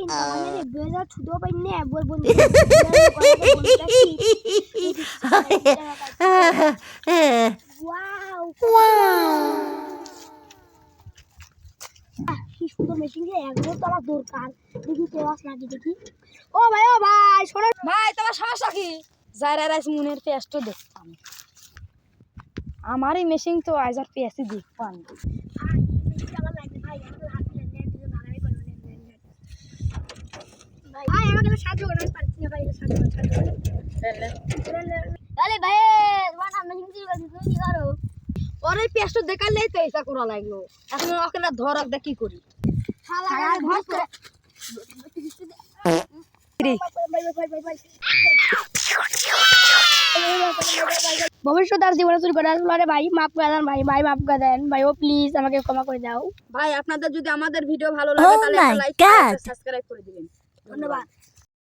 আমাদের বেজা ছুটো পাই না বল বন্ধু ওয়াও কি সুন্দর মেশিন রে একদম তো আমার দরকার দেখি কেউ আস নাকি দেখি ও ভাই শোনো ভাই তোমার সমস্যা কি যারা রাইস মুনের পেস্ট দেখতাম আমারই মেশিন তো আজ আর পেস্ট দেখতাম আমার লাগবে ভাই আমাদের হাত দিয়ে নেন দিয়ে ভাগাই করব নেন ভাই আমাকে সাহায্য করুন পারছি না ভাই সাহায্য করুন আরে ভাই তোমার নাম মেশিন কি করো ওরে পেস্ট দেখালেই তো এইসা করা লাগলো এখন ওকে না ধরক দে কি করি ভবিষ্যৎ আর জীবনে শুরু করার ভাই মাফ করে দেন ভাই মাফ করে দেন ভাই ও প্লিজ আমাকে ক্ষমা করে দাও ভাই আপনাদের যদি আমাদের ভিডিও ভালো লাগে তাহলে একটা লাইক সাবস্ক্রাইব করে দিবেন ধন্যবাদ।